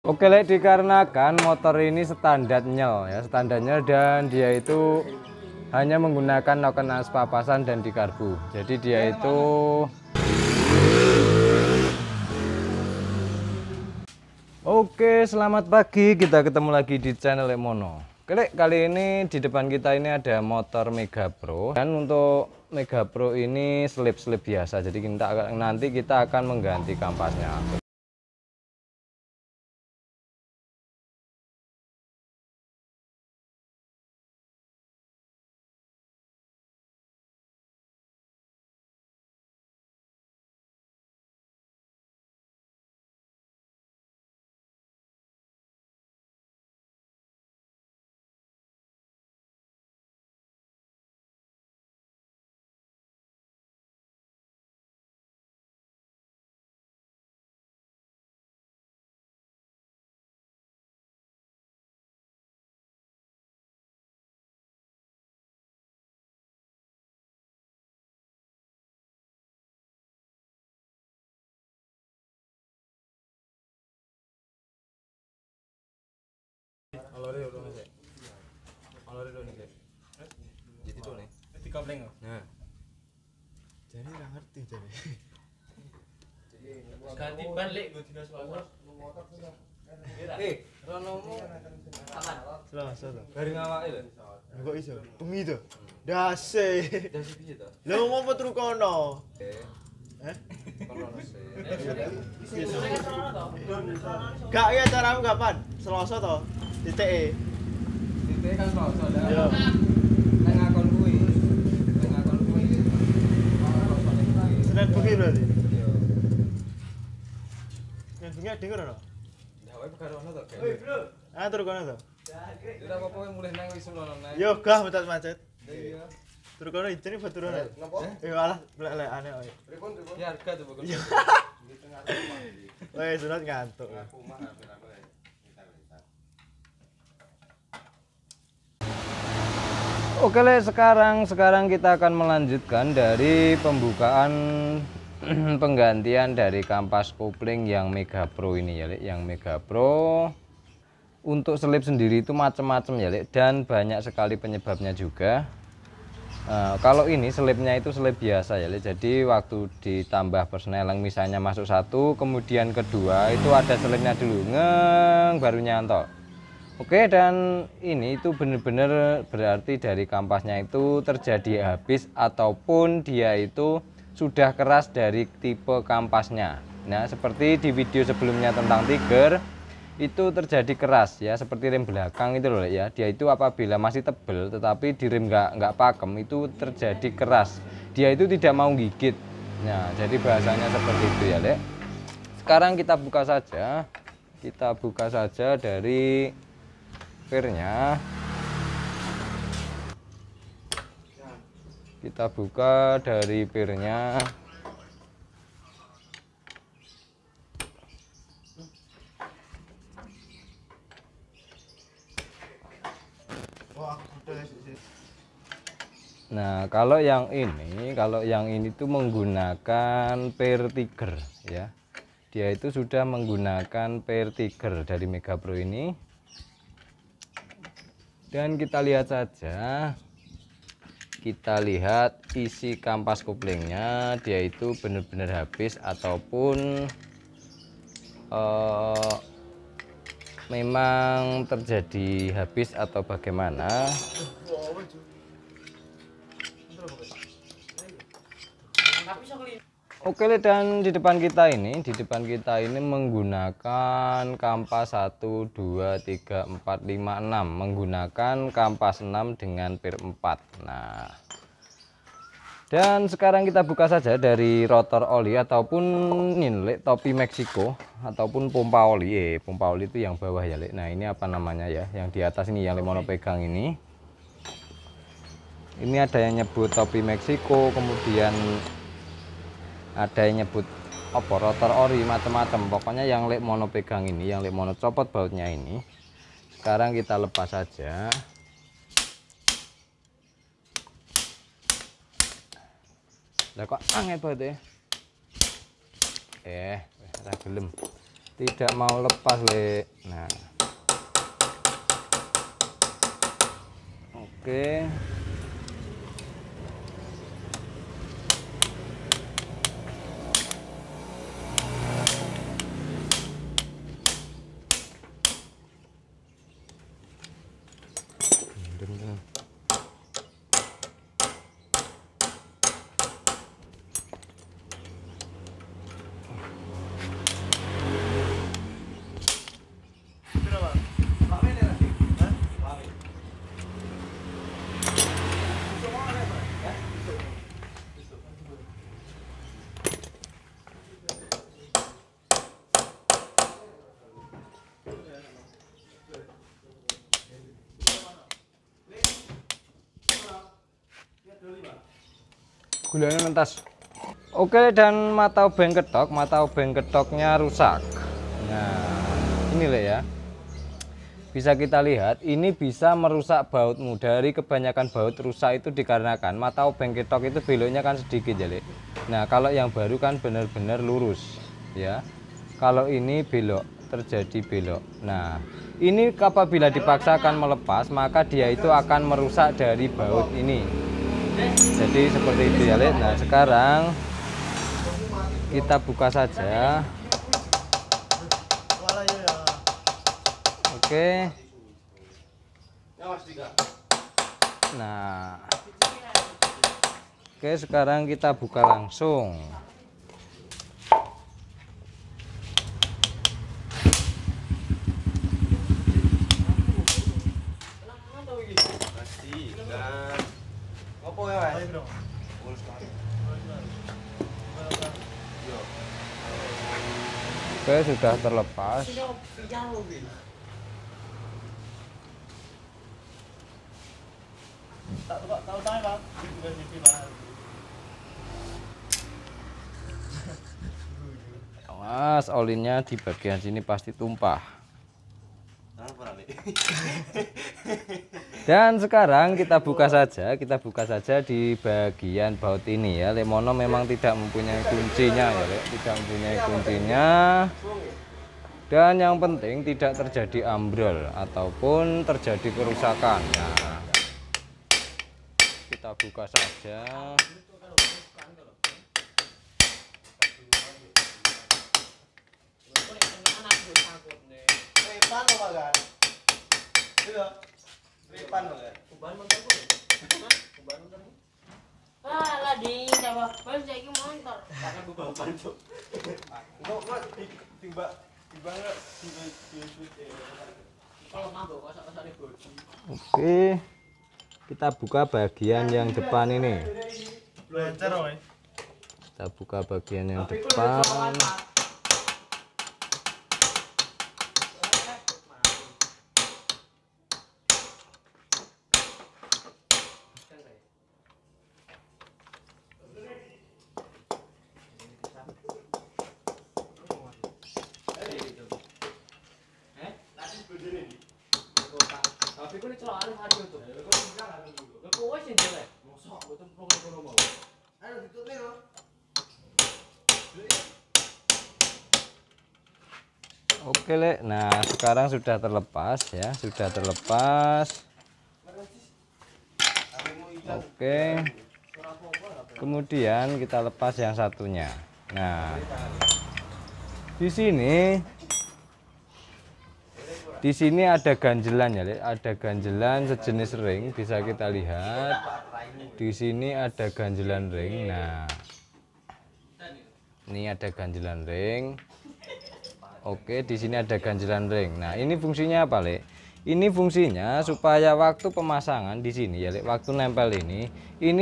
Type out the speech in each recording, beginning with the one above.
Oke, Lek, dikarenakan motor ini standar nyel ya, standar nyel, dan dia itu hanya menggunakan noken as papasan dan dikarbu. Jadi dia itu Oke, selamat pagi. Kita ketemu lagi di channel Lek Mono. Oke, Lek, kali ini di depan kita ini ada motor Mega Pro, dan untuk Mega Pro ini selip-selip biasa. Jadi nanti kita akan mengganti kampasnya. Nah, jadi nggak ngerti jadi. Ganti ban lek gue dinas motor. Ronomu Selasa tuh. garing awake lho. Kok iso? Bengi tuh. Dase. Dasi piye to? Lah mau metu kono. Kono sih. Gak ya caramu kapan? Selasa toh. Titik. Titik kan Selasa dah. Yo. Nek ngakon kuwi. Senin bengi berarti. Yo. Senin bengi denger ora? Dawe perkara ono to, Gen. Ah tur kono to. Ora apa-apa mulih nang wis lono nang. Yo gah macet. Iya. Tur kono ijene baturan. Napa? Alah blek-blek aneh kok. Ya harga tuh bagus. Wes sunat ngantuk. Oke, Le, sekarang kita akan melanjutkan dari pembukaan penggantian dari kampas kopling yang Mega Pro ini ya, Le. Yang Mega Pro untuk selip sendiri itu macam-macam ya, Le, dan banyak sekali penyebabnya juga. Kalau ini selipnya itu selip biasa ya, Le. Jadi waktu ditambah persneling misalnya masuk satu, kemudian kedua itu ada selipnya dulu, baru nyantol. Oke, dan ini itu benar-benar berarti dari kampasnya itu terjadi habis ataupun dia itu sudah keras dari tipe kampasnya. Nah, seperti di video sebelumnya tentang Tiger itu terjadi keras ya, seperti rem belakang itu loh ya. Dia itu apabila masih tebel tetapi di rem nggak pakem itu terjadi keras. Dia itu tidak mau gigit. Nah, jadi bahasanya seperti itu ya, Lek. Sekarang kita buka saja. Kita buka saja dari pirnya. Kita buka dari pirnya. Nah, kalau yang ini tuh menggunakan pair Tiger ya. Dia itu sudah menggunakan pair Tiger dari Mega Pro ini. Dan kita lihat saja, kita lihat isi kampas koplingnya, dia itu benar-benar habis ataupun memang terjadi habis atau bagaimana. Oke, dan di depan kita ini menggunakan kampas 1 2 3 4 5 6, menggunakan kampas 6 dengan pir 4. Nah, dan sekarang kita buka saja dari rotor oli ataupun ini, topi Meksiko ataupun pompa oli. Pompa oli itu yang bawah ya, Le. Nah, ini apa namanya ya, yang di atas ini yang Lemono pegang ini ada yang nyebut topi Meksiko, kemudian ada yang nyebut apa rotor ori, macam-macam. Pokoknya yang Lek Mono pegang ini, yang Lek Mono copot bautnya ini, sekarang kita lepas saja. Lah kok anget banget ya. Ora gelem. Tidak mau lepas, Lek. Oke. Gulanya mentas. Oke, dan mata obeng ketoknya rusak. Nah, ini le ya. Bisa kita lihat, ini bisa merusak bautmu. Dari kebanyakan baut rusak itu dikarenakan mata obeng ketok itu beloknya kan sedikit ya le. Nah, kalau yang baru kan benar-benar lurus ya. Kalau ini belok, terjadi belok. Nah, ini apabila dipaksakan melepas, maka dia itu akan merusak dari baut ini. Jadi seperti itu ya Le. Nah, sekarang kita buka saja. Oke. Nah, oke, sekarang kita buka langsung. Oke, sudah terlepas. Awas, olinnya di bagian sini pasti tumpah. Dan sekarang kita buka saja di bagian baut ini ya. Lemono memang tidak mempunyai kuncinya ya, Le. Tidak mempunyai kuncinya. Dan yang penting tidak terjadi ambrol ataupun terjadi kerusakan. Nah, kita buka saja. Alah ding, coba bal saiki motor. Oke, kita buka bagian yang depan ini. Kita buka bagian yang depan. Oke Le, nah sekarang sudah terlepas ya, sudah terlepas. Oke, kemudian kita lepas yang satunya. Nah, di sini ada ganjelan ya Le, ada ganjelan sejenis ring, bisa kita lihat. Di sini ada ganjelan ring. Nah, ini ada ganjelan ring. Oke, di sini ada ganjelan ring. Nah, ini fungsinya apa, Le? Ini fungsinya supaya waktu pemasangan di sini ya, Le, waktu nempel ini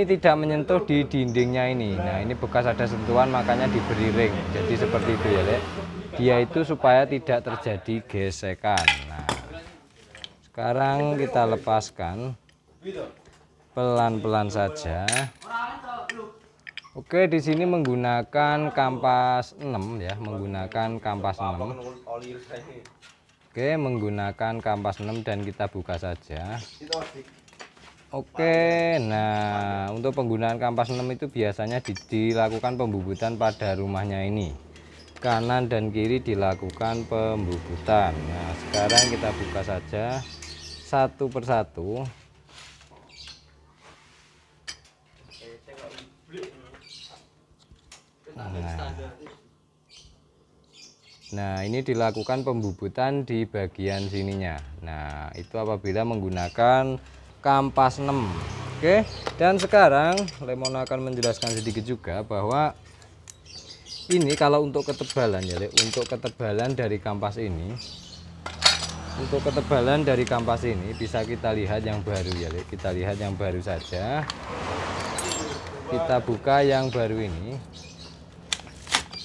tidak menyentuh di dindingnya ini. Nah, ini bekas ada sentuhan makanya diberi ring. Jadi seperti itu ya, Le. Dia itu supaya tidak terjadi gesekan. Nah, sekarang kita lepaskan pelan-pelan saja. Oke, di sini menggunakan kampas 6 ya, menggunakan kampas 6. Oke, menggunakan kampas 6 dan kita buka saja. Oke, nah untuk penggunaan kampas 6 itu biasanya dilakukan pembubutan pada rumahnya ini. Kanan dan kiri dilakukan pembubutan. Nah, sekarang kita buka saja satu persatu. Nah, ini dilakukan pembubutan di bagian sininya. Nah, itu apabila menggunakan kampas 6. Oke, dan sekarang Lemon akan menjelaskan sedikit juga bahwa ini kalau untuk ketebalan ya, untuk ketebalan dari kampas ini, bisa kita lihat yang baru ya, kita lihat yang baru saja. Kita buka yang baru ini.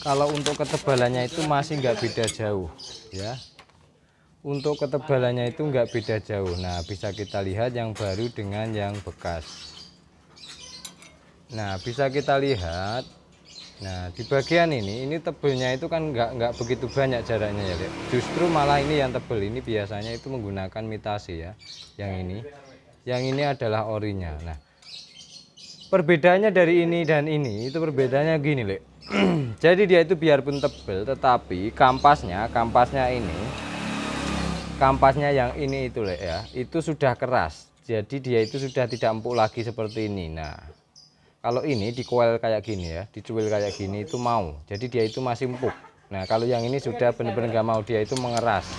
Kalau untuk ketebalannya itu masih nggak beda jauh ya. Untuk ketebalannya itu nggak beda jauh. Nah, bisa kita lihat yang baru dengan yang bekas. Nah, bisa kita lihat. Nah, di bagian ini tebelnya itu kan nggak begitu banyak jaraknya ya. Justru malah ini yang tebel ini biasanya itu menggunakan mitasi ya. Yang ini adalah orinya. Nah, perbedaannya dari ini dan ini itu perbedaannya gini, Lek. Jadi dia itu biarpun tebel, tetapi kampasnya yang ini itu, Lek, ya, itu sudah keras. Jadi dia itu sudah tidak empuk lagi seperti ini. Nah, kalau ini dikuel kayak gini ya, dicuil kayak gini itu mau. Jadi dia itu masih empuk. Nah, kalau yang ini sudah benar-benar nggak mau, dia itu mengeras.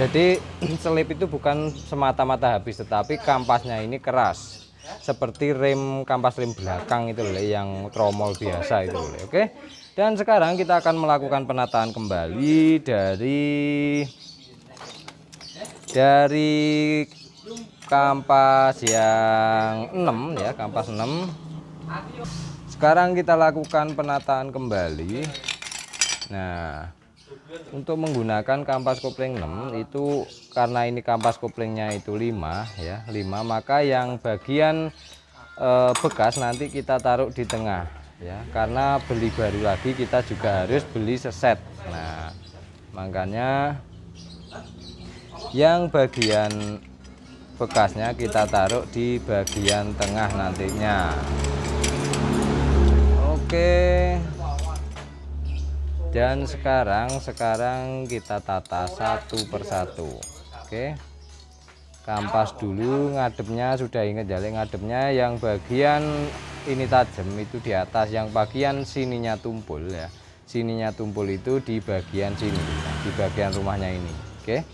Jadi selip itu bukan semata-mata habis, tetapi kampasnya ini keras. Seperti kampas rem belakang itu loh, yang tromol biasa itu loh. Oke. Dan sekarang kita akan melakukan penataan kembali dari kampas yang 6 ya, kampas 6. Sekarang kita lakukan penataan kembali. Nah, untuk menggunakan kampas kopling 6 itu karena ini kampas koplingnya itu 5 ya, 5, maka yang bagian bekas nanti kita taruh di tengah ya, karena beli baru lagi kita juga harus beli seset. Nah, makanya yang bagian bekasnya kita taruh di bagian tengah nantinya. Oke. Dan sekarang kita tata satu persatu. Oke, kampas dulu ngadepnya, sudah ingat ya, ngadepnya yang bagian ini tajam itu di atas, yang bagian sininya tumpul ya, sininya tumpul itu di bagian sini, di bagian rumahnya ini. Oke,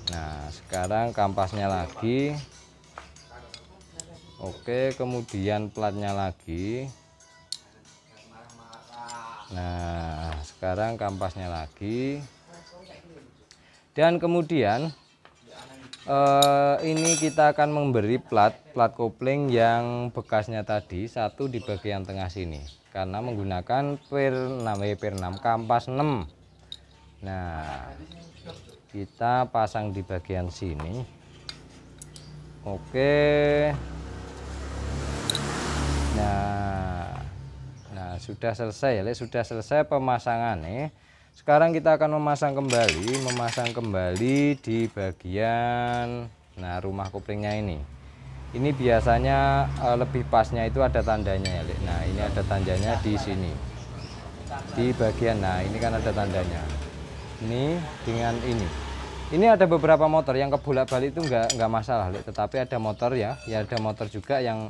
nah sekarang kampasnya lagi. Oke, kemudian platnya lagi. Nah, sekarang kampasnya lagi. Dan kemudian ini kita akan memberi plat kopling yang bekasnya tadi satu di bagian tengah sini, karena menggunakan per 6 kampas 6. Nah, kita pasang di bagian sini. Oke. Nah, sudah selesai ya, sudah selesai pemasangannya. Sekarang kita akan memasang kembali di bagian rumah koplingnya ini. Ini biasanya lebih pasnya itu ada tandanya ya, Lek. Nah, ini ada tandanya di sini. Di bagian, nah ini kan ada tandanya. Ini dengan ini. Ini ada beberapa motor yang kebolak-balik itu nggak masalah, Lek. Tetapi ada motor ya ada motor juga yang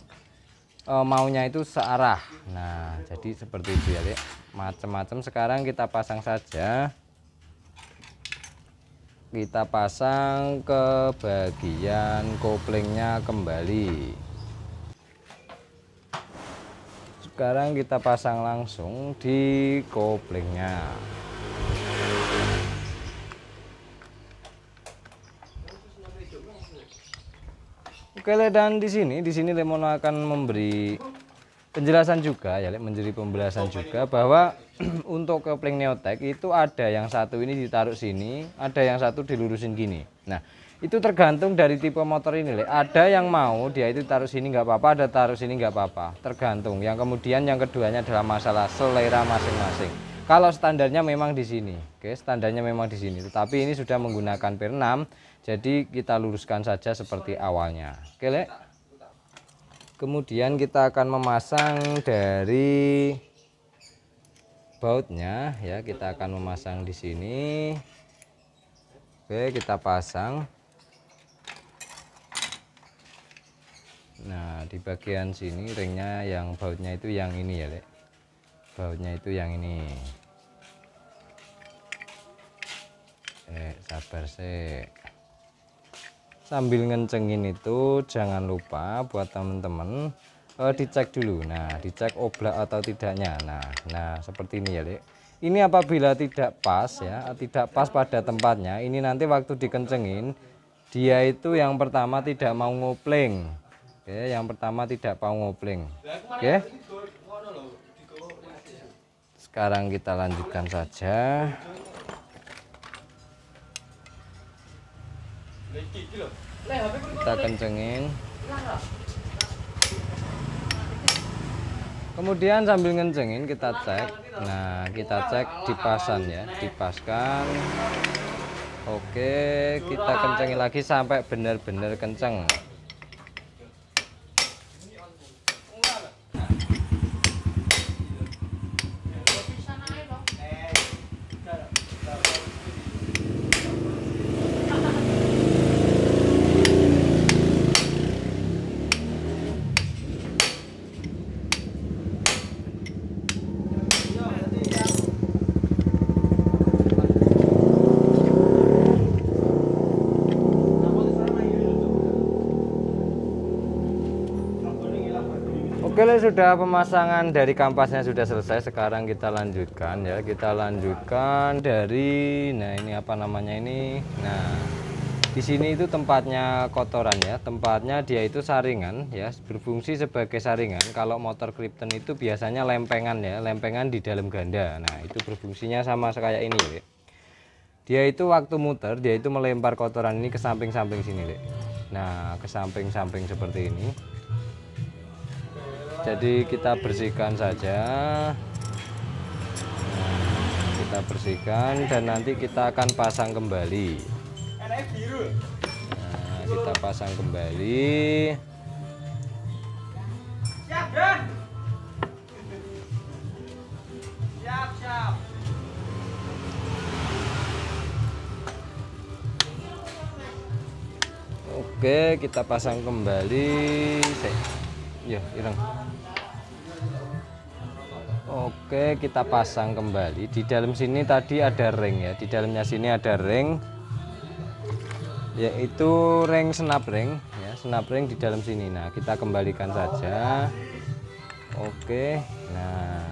maunya itu searah. Nah, jadi seperti itu ya, Lek. Macam-macam. Sekarang kita pasang saja. Kita pasang ke bagian koplingnya kembali. Sekarang kita pasang langsung di koplingnya. Oke, dan di sini Lemon akan memberi penjelasan juga ya, menjadi pembahasan juga bahwa untuk kopling Neotech itu ada yang satu ini ditaruh sini, ada yang satu dilurusin gini. Nah, itu tergantung dari tipe motor ini, ada yang mau dia itu taruh sini nggak apa-apa, ada taruh sini nggak apa-apa, tergantung. Yang kemudian yang keduanya adalah masalah selera masing-masing. Kalau standarnya memang di sini, oke, standarnya memang di sini, tetapi ini sudah menggunakan per 6, jadi kita luruskan saja seperti awalnya. Oke, Lek. Kemudian kita akan memasang dari bautnya ya, kita akan memasang di sini. Oke, kita pasang. Nah, di bagian sini ringnya yang bautnya itu yang ini ya, Lek. bautnya itu yang ini. Sabar sih. Sambil ngencengin itu jangan lupa buat teman-teman dicek dulu. Nah, dicek oblak atau tidaknya. Nah seperti ini ya, Dek. Ini apabila tidak pas ya, tidak pas pada tempatnya, ini nanti waktu dikencengin dia itu yang pertama tidak mau ngopling. Oke, yang pertama tidak mau ngopling. Oke. Sekarang kita lanjutkan saja. Kita kencengin. Kemudian sambil ngencengin kita cek. Nah, kita cek dipasan ya, dipaskan. Oke, kita kencengin lagi sampai benar-benar kenceng. Oke, sudah pemasangan dari kampasnya sudah selesai. Sekarang kita lanjutkan ya. Kita lanjutkan dari, nah ini apa namanya ini. Nah, di sini itu tempatnya kotoran ya. Tempatnya dia itu saringan ya, berfungsi sebagai saringan. Kalau motor Krypton itu biasanya lempengan ya, lempengan di dalam ganda. Nah, itu berfungsinya sama kayak ini ya. Dia itu waktu muter, dia itu melempar kotoran ini ke samping-samping sini, Dek. Nah, ke samping-samping seperti ini. Jadi kita bersihkan saja. Nah, kita bersihkan dan nanti kita akan pasang kembali. Nah, kita pasang kembali. Siap. Oke, kita pasang kembali. Ya, ireng. Oke, kita pasang kembali. Di dalam sini tadi ada ring ya. Di dalamnya sini ada ring, yaitu ring snap ring ya, snap ring di dalam sini. Nah, kita kembalikan saja. Oke. Nah,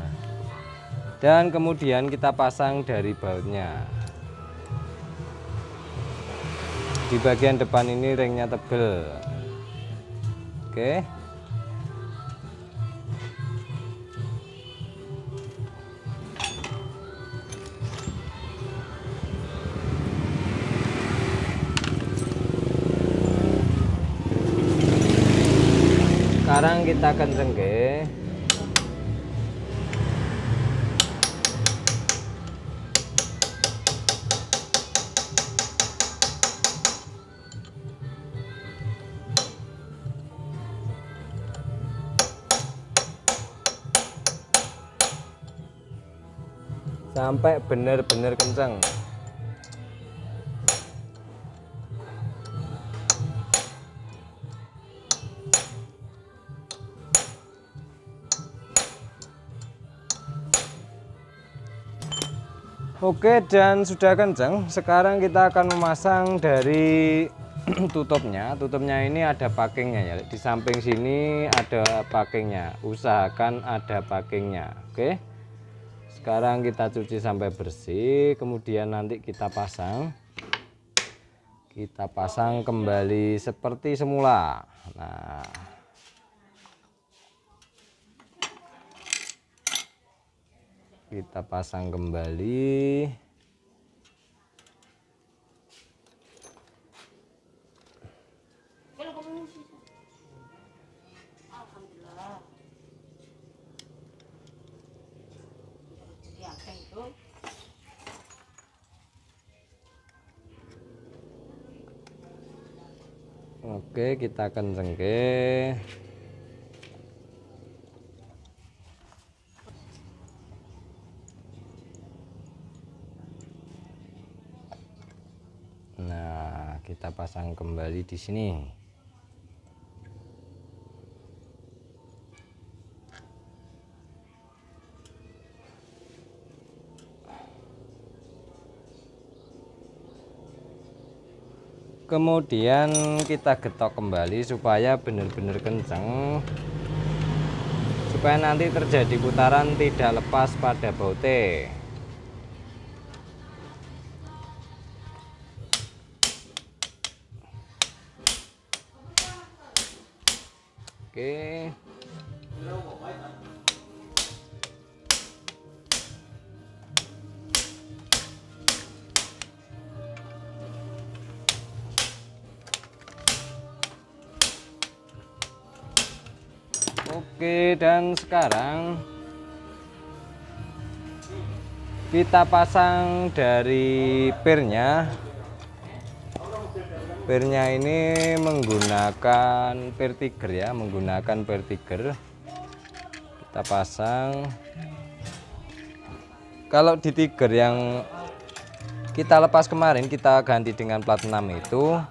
dan kemudian kita pasang dari bautnya. Di bagian depan ini ringnya tebel. Oke. Sekarang kita kenceng ke. Sampai benar-benar kenceng. Oke, dan sudah kenceng. Sekarang kita akan memasang dari tutupnya. Tutupnya ini ada packingnya ya. Di samping sini ada packingnya. Usahakan ada packingnya. Oke. Sekarang kita cuci sampai bersih. Kemudian nanti kita pasang. Kita pasang kembali seperti semula. Nah, kita pasang kembali. Alhamdulillah. Ya, itu. Oke, kita kenceng ke. Nah, kita pasang kembali di sini. Kemudian kita getok kembali supaya benar-benar kencang, supaya nanti terjadi putaran tidak lepas pada baute. Oke. Oke, dan sekarang kita pasang dari pirnya. Pirnya ini menggunakan pir tiger ya, menggunakan pir tiger. Kita pasang. Kalau di tiger yang kita lepas kemarin, kita ganti dengan plat 6 itu,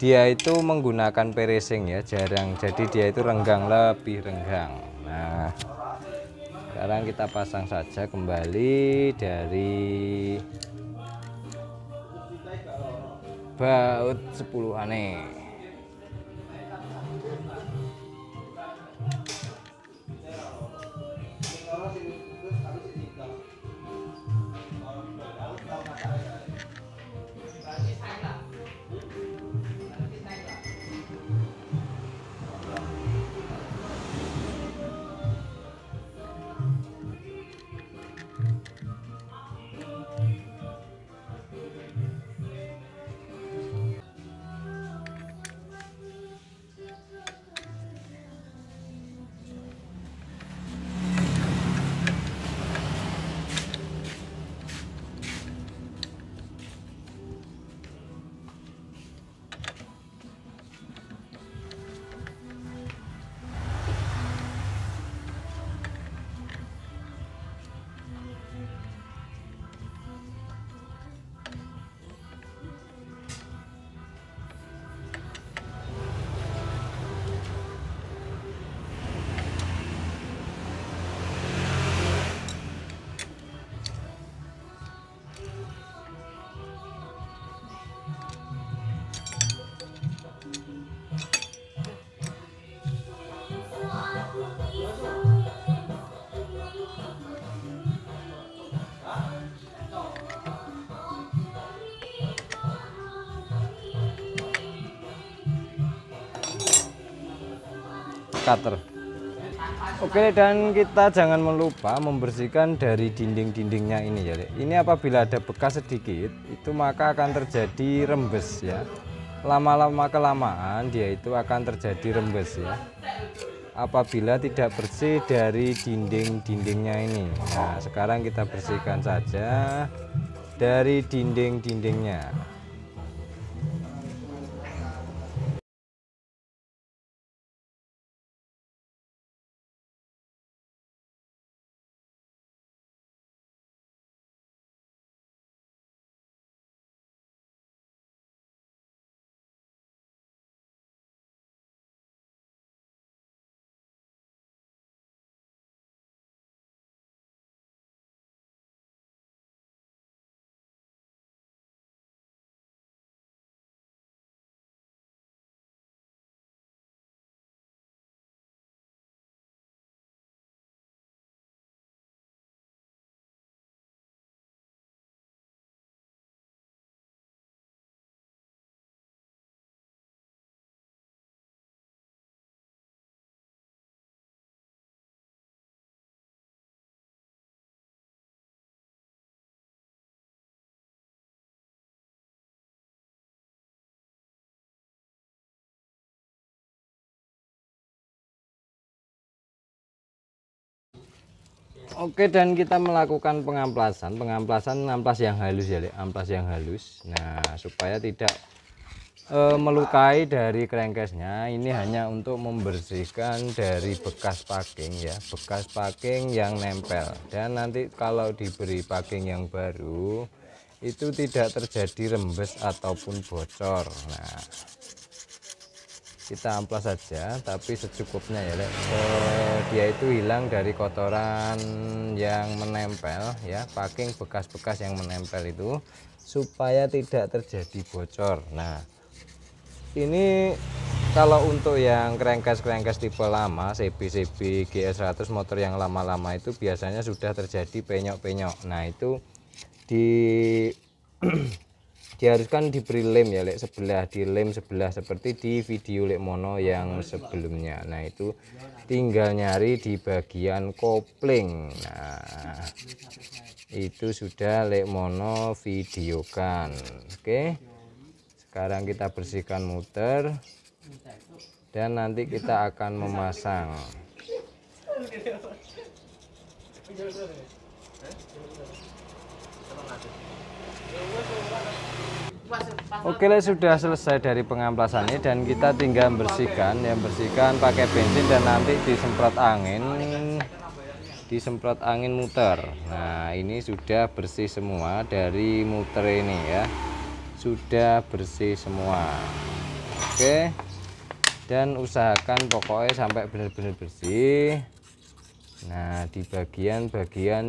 dia itu menggunakan pir racing ya, jarang, jadi dia itu renggang, lebih renggang. Nah, sekarang kita pasang saja kembali dari baut 10 aneh. Cutter. Oke, dan kita jangan melupa membersihkan dari dinding-dindingnya ini ya. Ini apabila ada bekas sedikit itu maka akan terjadi rembes ya. Lama-lama kelamaan dia itu akan terjadi rembes ya, apabila tidak bersih dari dinding-dindingnya ini. Nah, sekarang kita bersihkan saja dari dinding-dindingnya. Oke, dan kita melakukan pengamplasan amplas yang halus ya, amplas yang halus. Nah, supaya tidak melukai dari crankcase-nya. Ini hanya untuk membersihkan dari bekas packing ya, bekas packing yang nempel. Dan nanti kalau diberi packing yang baru itu tidak terjadi rembes ataupun bocor. Nah, kita amplas saja tapi secukupnya ya, dia itu hilang dari kotoran yang menempel ya, packing bekas-bekas yang menempel itu, supaya tidak terjadi bocor. Nah, Ini kalau untuk yang crankcase tipe lama CB GS100 motor yang lama-lama itu biasanya sudah terjadi penyok-penyok. Nah itu di diharuskan diberi lem ya lek sebelah, di lem sebelah seperti di video lek mono yang sebelumnya. Nah itu tinggal nyari di bagian kopling. Nah itu sudah lek mono videokan. Oke, sekarang kita bersihkan muter dan nanti kita akan memasang. Oke, sudah selesai dari pengamplasannya dan kita tinggal bersihkan. Yang bersihkan pakai bensin dan nanti disemprot angin muter. Nah ini sudah bersih semua dari muter ini ya, sudah bersih semua. Oke, dan usahakan pokoknya sampai benar-benar bersih. Nah di bagian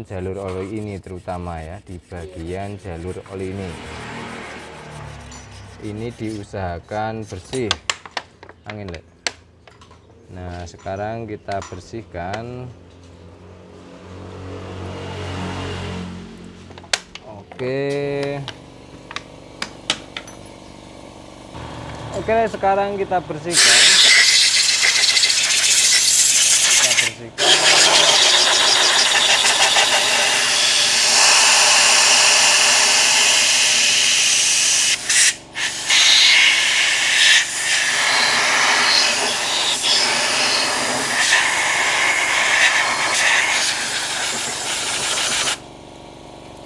jalur oli ini terutama ya, di bagian jalur oli ini diusahakan bersih angin led. Nah sekarang kita bersihkan. Oke, sekarang kita bersihkan.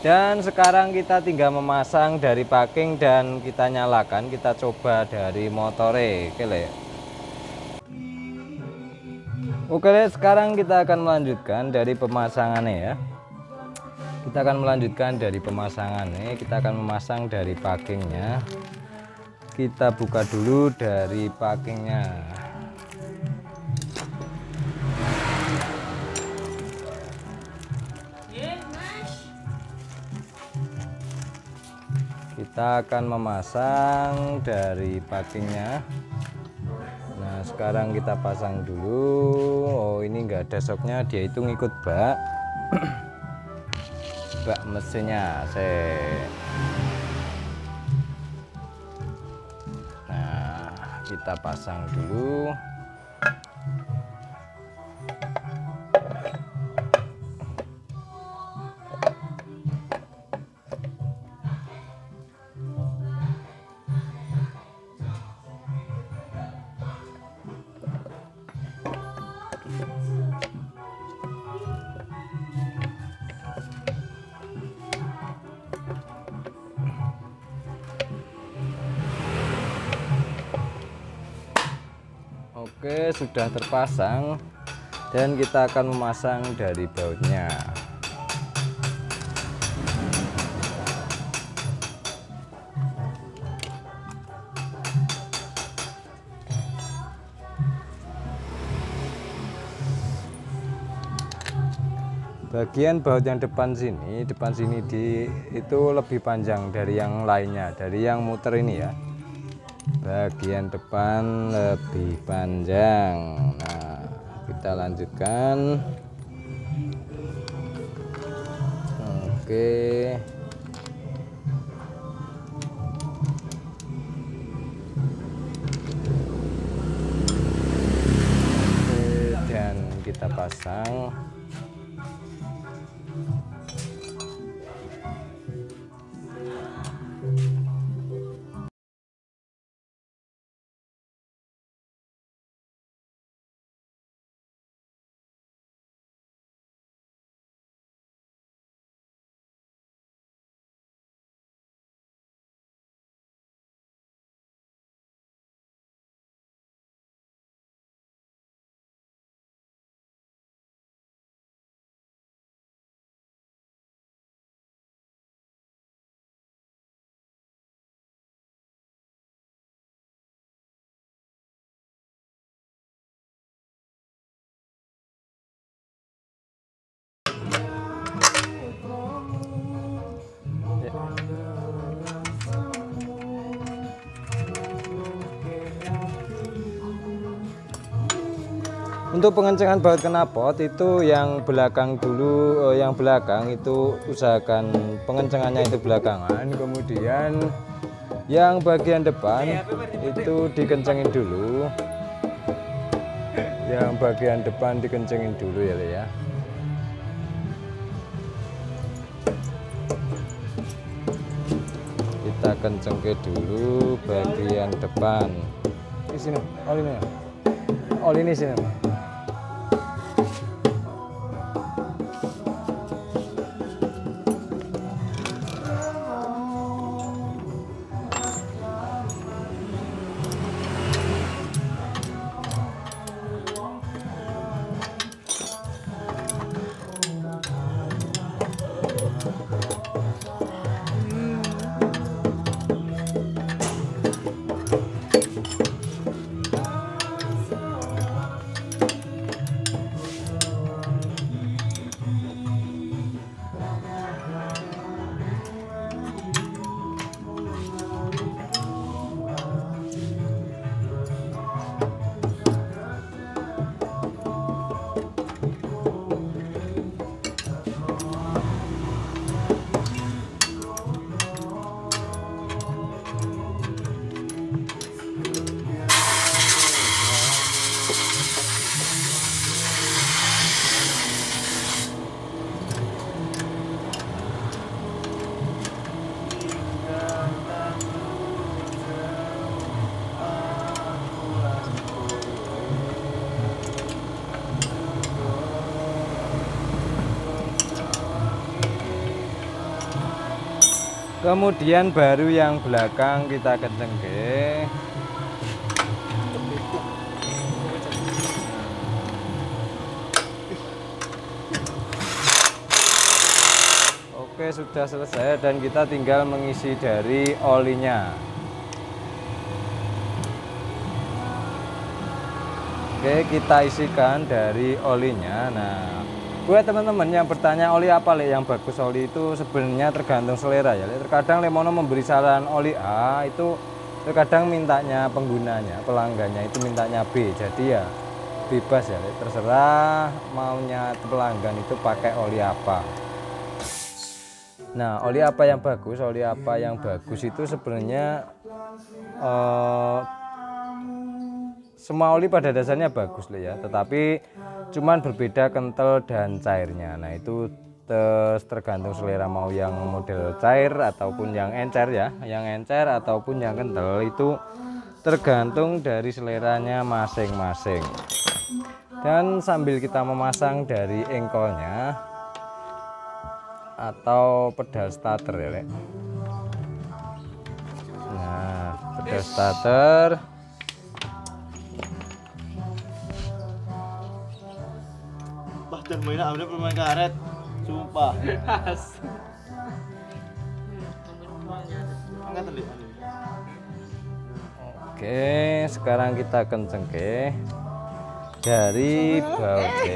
Dan sekarang kita tinggal memasang dari packing dan kita nyalakan, kita coba dari motore. Oke, sekarang kita akan melanjutkan dari pemasangannya ya. Kita akan melanjutkan dari pemasangannya, kita akan memasang dari packingnya. Kita buka dulu dari packingnya. Kita akan memasang dari packingnya. Nah sekarang kita pasang dulu. Oh ini enggak ada shocknya, dia itu ngikut bak bak mesinnya. Nah kita pasang dulu. Oke, sudah terpasang dan kita akan memasang dari bautnya. Bagian baut yang depan sini itu lebih panjang dari yang lainnya, dari yang muter ini ya. Bagian depan lebih panjang. Nah kita lanjutkan. Oke, dan kita pasang. Untuk pengencengan baut knalpot itu yang belakang dulu, yang belakang itu usahakan pengencengannya itu belakangan, kemudian yang bagian depan itu dikencengin dulu. Yang bagian depan dikencengin dulu ya, Le, ya. Kita kencengke dulu bagian depan. Di sini, oli ini. Oli ini sini. Kemudian baru yang belakang kita kencengke. Oke, sudah selesai dan kita tinggal mengisi dari olinya. Oke, kita isikan dari olinya. Nah, buat teman-teman yang bertanya oli apa, Le, yang bagus, oli itu sebenarnya tergantung selera ya, Le. Terkadang Lemono memberi saran oli A, itu terkadang mintanya penggunanya, pelanggannya itu mintanya B. Jadi ya bebas ya, Le. Terserah maunya pelanggan itu pakai oli apa. Nah, oli apa yang bagus? Oli apa yang bagus itu sebenarnya semua oli pada dasarnya bagus, Le, ya. Tetapi cuman berbeda kental dan cairnya. Nah, itu tergantung selera, mau yang model cair ataupun yang encer ya. Yang encer ataupun yang kental itu tergantung dari seleranya masing-masing. Dan sambil kita memasang dari engkolnya atau pedal starter ya, Le. Nah, pedal starter. Dan mainnya udah pemain karet, sumpah. Oke, sekarang kita kencengke dari bautnya.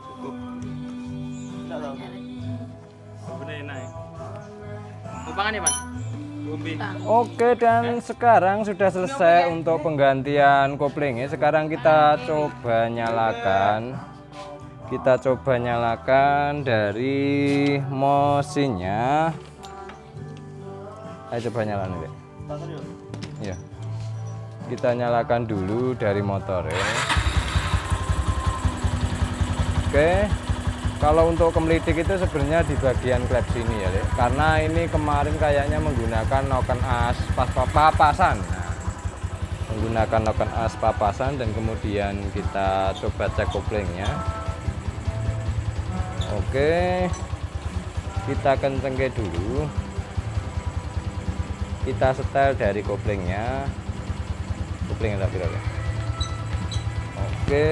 Cukup. Enggak tahu. Bener naik. Lupangan ya, Pak? Oke, dan sekarang sudah selesai untuk penggantian koplingnya. Sekarang kita coba nyalakan. Kita coba nyalakan dari mesinnya. Ayo coba nyalakan, Le. Ya. Kita nyalakan dulu dari motornya. Oke. Kalau untuk kemelidik itu sebenarnya di bagian klep sini ya, Le. Karena ini kemarin kayaknya menggunakan noken as papasan. Nah, menggunakan noken as papasan dan kemudian kita coba cek koplingnya. Oke, kita kencengke dulu. Kita setel dari koplingnya. Koplingnya tak kira-kira. Oke,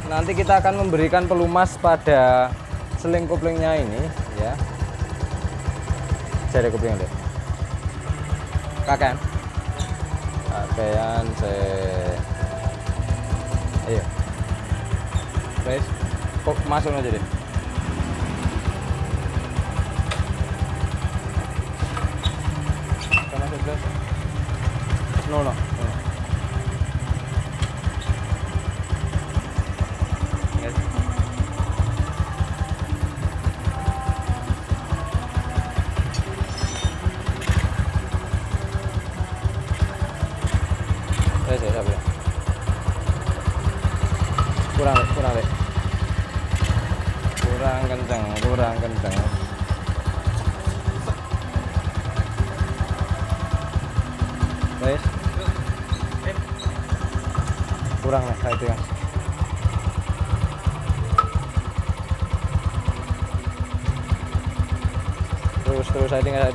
nanti kita akan memberikan pelumas pada seling koplingnya ini ya. Jari kopling, Le. Kakean. Kakean ayo. Guys, kok masuk aja deh. Masuk, Guys. Kurang nih saya Mas. Terus saya tinggal.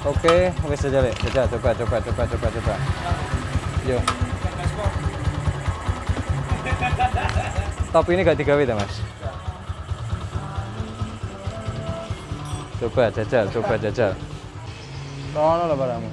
Oke, wes aja Lek. Coba. Yo. Top ini gak digawe ta, Mas? Coba jajal. Rono lah barangmu.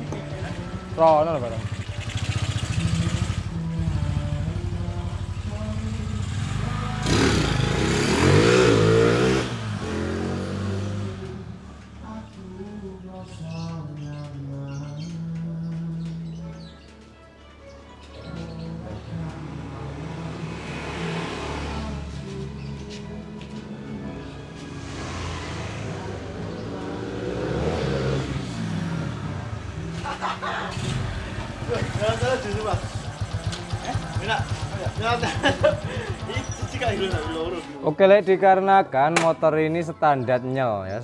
Jalan-jalan justru Mas. Enak. Ini cici gak loro. Oke Lek, dikarenakan motor ini standar nyel ya,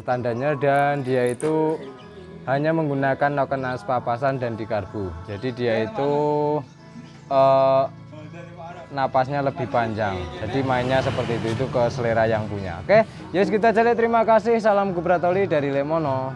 dan dia itu hanya menggunakan noken as papasan dan dikarbu. Jadi dia itu napasnya lebih panjang. Jadi mainnya seperti itu ke selera yang punya. Oke, yes kita jadi terima kasih. Salam Gubratoli dari Lemono.